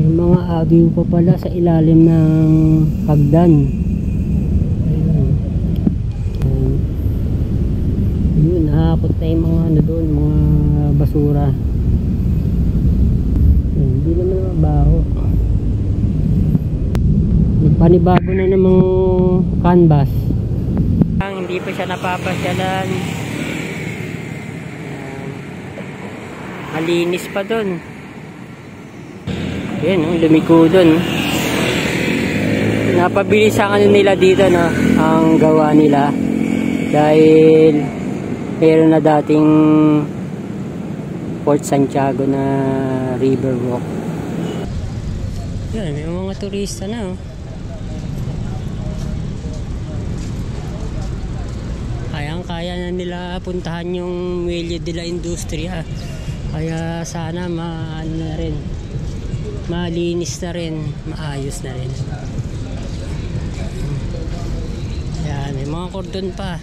May mga agyo pa pala sa ilalim ng hagdan. Ayun. Ayun, nahakot na yung mga ano doon, mga basura. Ayun, hindi naman mabaho. Nagpanibago na namang canvas. Hindi pa siya napapasyalan. Malinis pa doon. Yan, lumiko doon. Napabilis ang ano nila dito, no? Ang gawa nila. Dahil meron na dating Port Santiago na riverwalk. Yan, may mga turista na, oh. Kaya na nila puntahan yung Muelle de la Industria. Kaya sana ano na rin, malinis na rin, maayos na rin. Ayan, may mga cordon pa.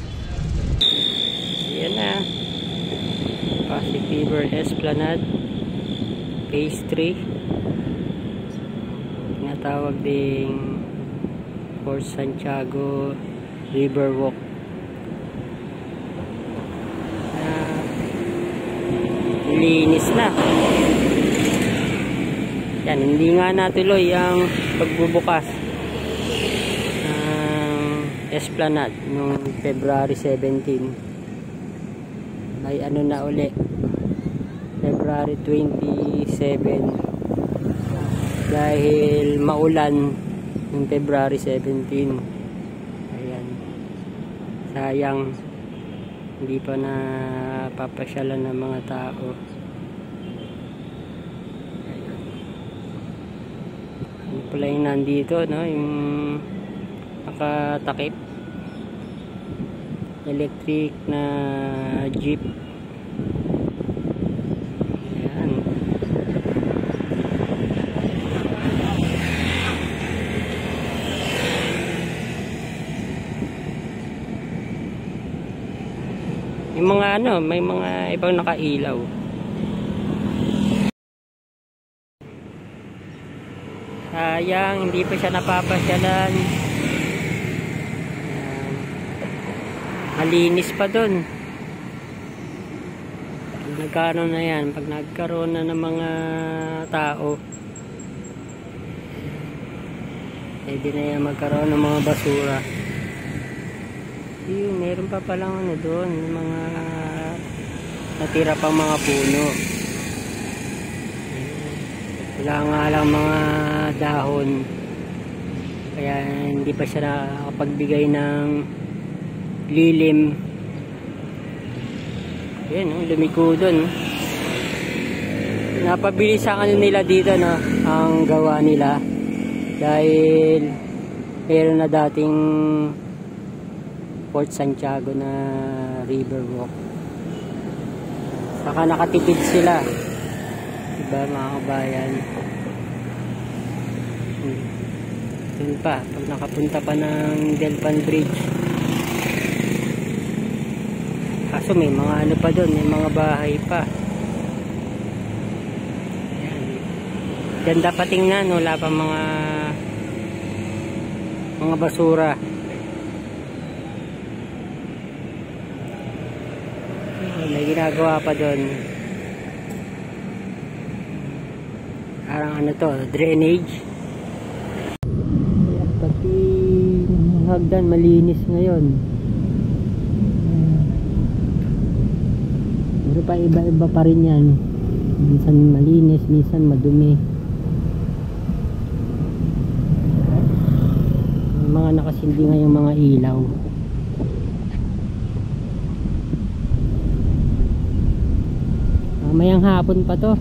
Ayan na, Pasig River Esplanade Phase 3. Tinatawag ding Port Santiago Riverwalk. Linis na. Yan, hindi nga natuloy ang pagbubukas ng Esplanade noong February 17. May ano na uli, February 27, dahil maulan noong February 17. Ayan, sayang hindi pa na papasyalan ng mga tao. Ano pala yung nandito, no? Yung nakatakip electric na jeep. Ayan. Yung mga ano, may mga ibang nakailaw. Sayang, hindi pa siya napapasyalan. Malinis pa dun. Pag nagkaroon na yan, pag nagkaroon na ng mga tao, pwede na yan magkaroon ng mga basura. Yun, meron pa palang ano doon, mga natira pang mga puno. Wala nga lang mga dahon, kaya hindi pa siya nakapagbigay ng lilim. Yan, lumiko doon. Napabilis ang ano nila dito, no? Ang gawa nila, dahil meron na dating Port Santiago na riverwalk. Saka nakatipid sila, diba mga kabayan? Doon pa, pag nakapunta pa ng Delpan Bridge. Kaso may mga ano pa doon, may mga bahay pa. Ayan. Ganda pa tingnan, wala pa mga basura. May ginagawa pa doon. Parang ano to, drainage. Pati hagdan malinis ngayon. Pero pa iba-iba pa rin yan. Minsan malinis, minsan madumi. May mga nakasindi ngayong mga ilaw. Mayang hapon pa to,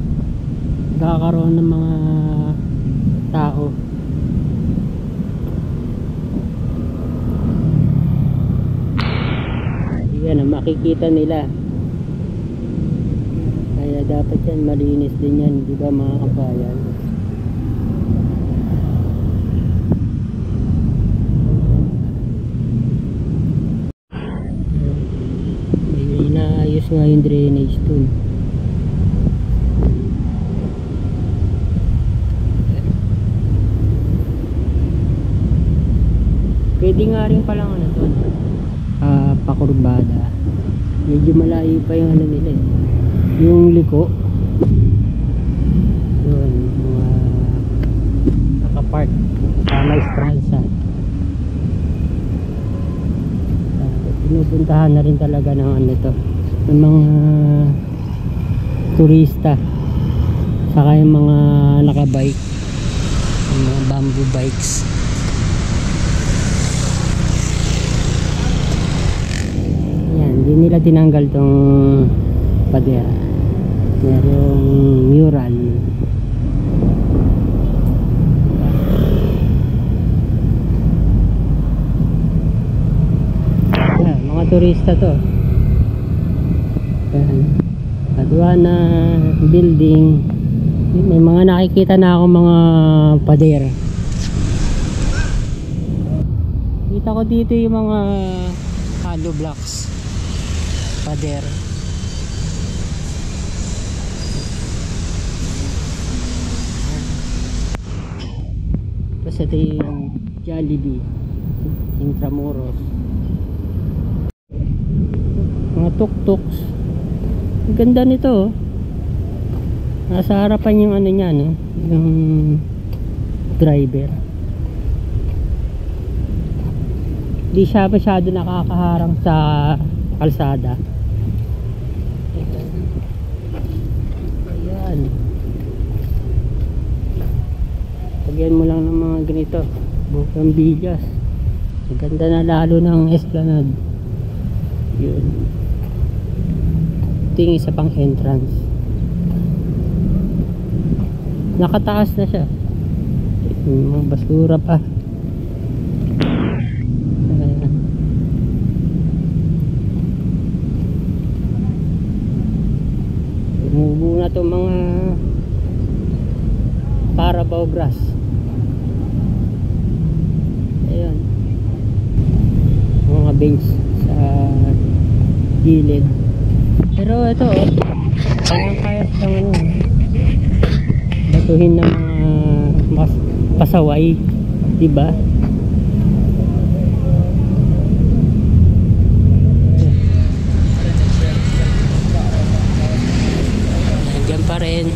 kakaroon ng mga tao. Yan ang makikita nila. Kaya dapat yan malinis din yan, di ba mga kabayan? May inaayos nga yung drainage dun. Pwede nga rin palang ano to, pakurbada. Medyo malayo pa yung ano nila eh, yung liko. Yun, mga nakapark may stransa. Pinupuntahan na rin talaga ng ano to, ng mga turista, saka yung mga nakabike, yung mga bamboo bikes. Yan, hindi nila tinanggal tong pader, merong mural. Yan, mga turista to. Yan, aduana, building. May mga nakikita na ako mga pader. Kita ko dito yung mga hollow blocks, pader. Tapos ito yung Jollibee, Intramuros. Mga tuk-tuks. Ang ganda nito oh. Nasa harapan yung ano niya, no? Yung driver. Di siya masyado nakakaharang sa kalsada. Ayan. Lagyan mo lang ng mga ganito, bukang bigas. Ang ganda na lalo ng Esplanade. Yun. Ito yung isa pang entrance. Nakataas na siya. Mga basura pa. Ayan. Tumubo na itong mga Carabao grass. Ayan. Mga bench sa gilid. Pero ito oh, kaya ng ano, batuhin ng mga pasaway, diba? Nandiyan pa rin.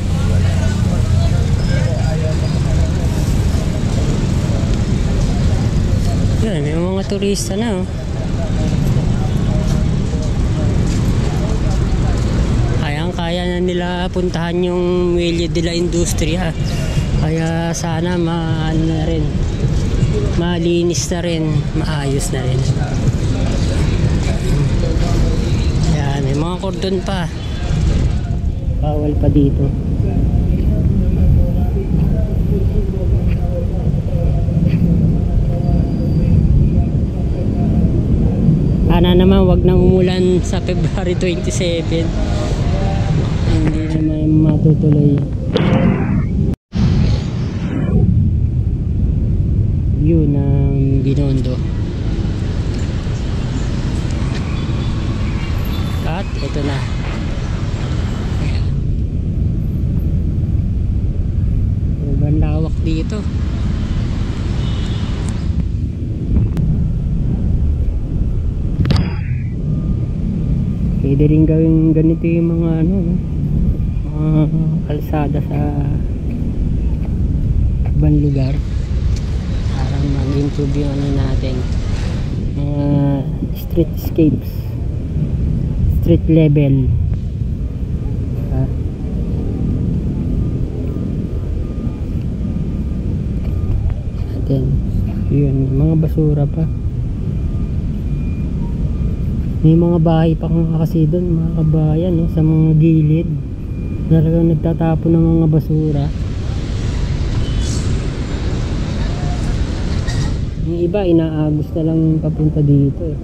Yan, may mga turista na oh. Kaya na nila puntahan yung Muelle de la Industria. Kaya sana maano na rin, malinis na rin, maayos na rin. Yan, may mga cordon pa. Bawal pa dito. Sana naman wag nang umulan sa February 27. Hindi naman matutuloy. View ng Binondo. At ito na. Ang lawak dito. Pwede rin gawin ganito yung mga ano, kalsada sa ibang lugar para mag-improve yung ano natin, streetscapes, street level. Atin yun, mga basura pa. May mga bahay pa kasi doon, mga kabayan, no? Sa mga gilid talagang nagtatapon ng mga basura. Yung iba inaagos na lang papunta dito eh.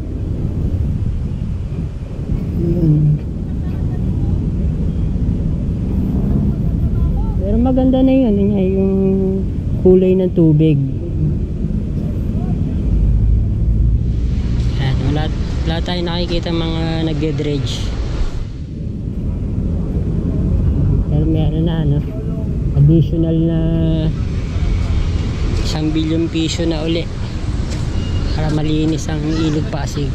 Ayan. Pero maganda na yun, yung kulay ng tubig. Ayan, wala tayong nakikita mga nagde-dredge. Pero meron na ano, additional na 1 billion piso na uli para malinis ang ilog Pasig.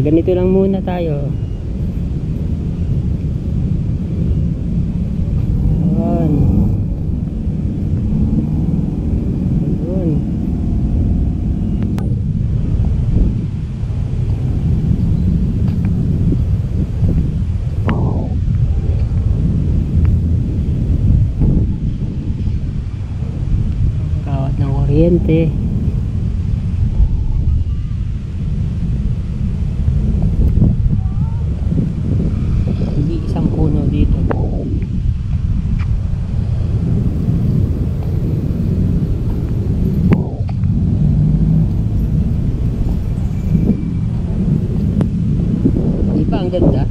Ganito lang muna tayo. Ayan. Ayan. Kawat ng kuryente. Isang puno dito. Di ba ang ganda?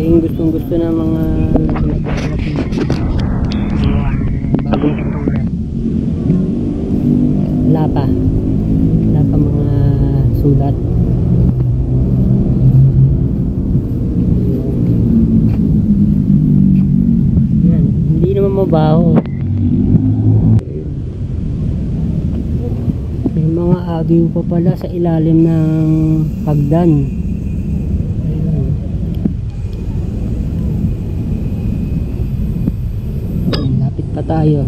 Yung gustong gusto ng mga bagong katulad. Wala pa mga sulat. Yan, hindi naman mabaho. May mga agyo pa pala sa ilalim ng hagdan. Pa tayo.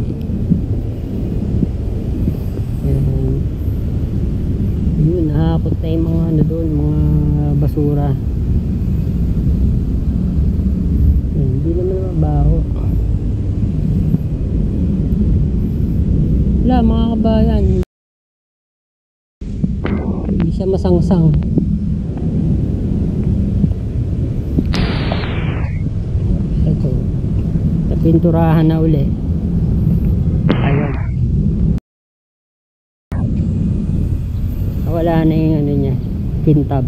Yun, nakakot na yung mga ano doon, mga basura. Hindi naman mabaho. Wala mga kabayan, hindi siya masangsang. Ito, napinturahan na uli. Ayun. Wala na yung ano niya, kintab.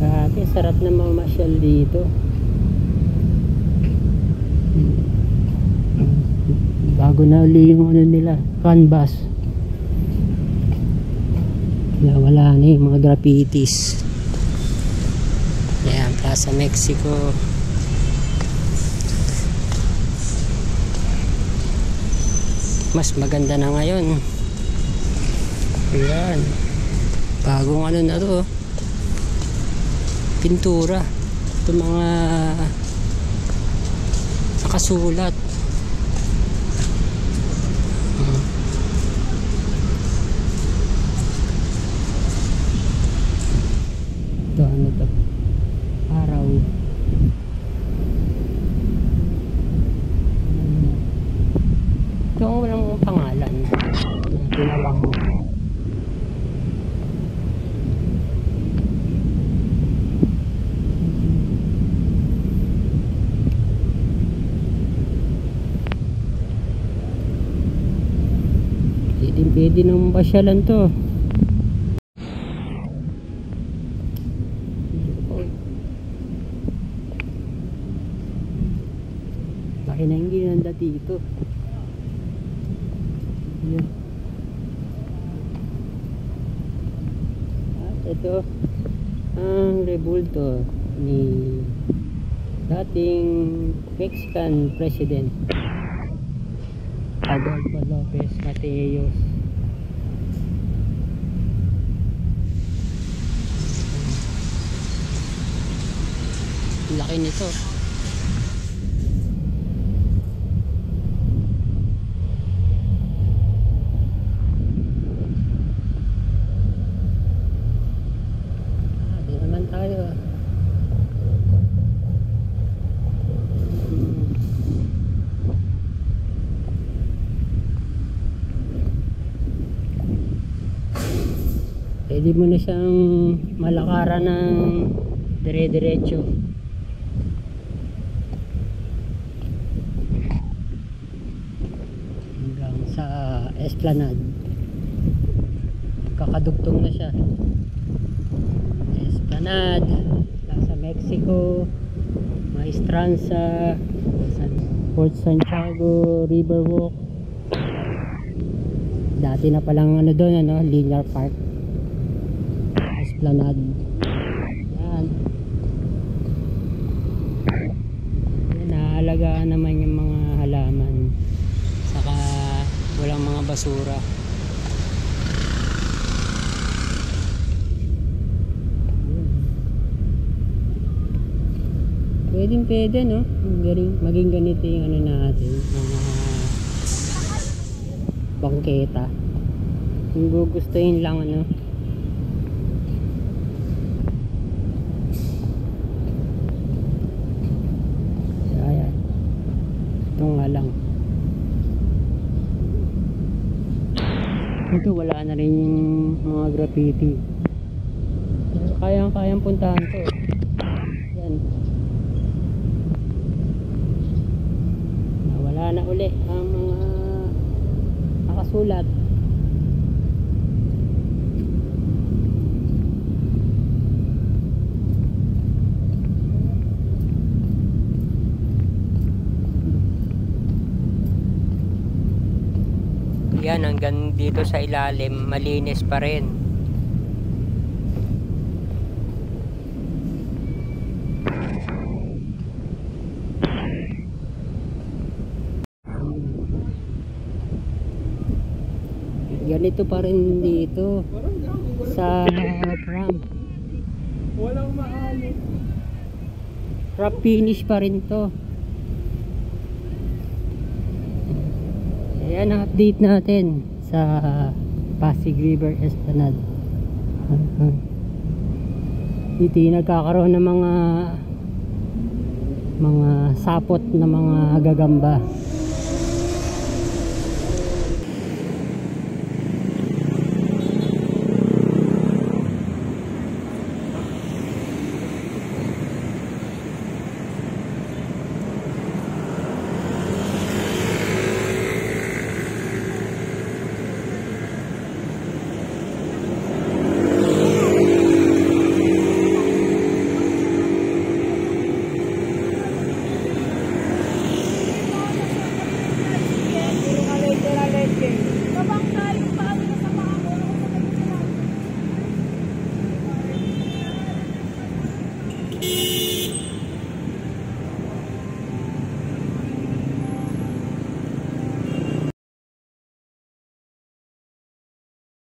Grabe, sarap na mamasyal dito. Bago na uli yung ano nila, canvas. Wala na yung mga graffitis. Yan, Plaza Mexico. Mas maganda na ngayon. Ayan, bagong ano na to, pintura. Ito mga nakasulat. Ito ano to, araw. Ito ang walang pangalan. Tinawang mo. Pwede nang pasyalan to. Laki na yung ginanda dito. Yun. At ito ang rebulto ni dating Mexican President Adolfo Lopez Mateos. Laki nito. Di naman tayo. Pwede mo na siyang malakaran ng dire-diretso hanggang sa Esplanade. Kakadugtong na siya. Esplanade, Plaza Mexico, Maestranza, Port Santiago, Riverwalk. Dati na palang ano doon, ano, Linear Park. Esplanade. Yan. Yan, naalagaan naman yung mga halaman. Saka walang mga basura. Pwede no, maging ganito yung ano natin, mga bangketa. Kung gugustuhin lang ano. Ayan. Ito nga lang. Ito wala na rin yung mga graffiti. Kayang puntahan to. Yan. Wala na uli ang mga nakasulat. Yan, hanggang dito sa ilalim malinis pa rin. Ganito pa rin dito sa pram. Walang maayos. Wrap finish pa rin to. Ayan ang update natin sa Pasig River Esplanade. Dito nagkakaroon ng mga sapot na mga gagamba.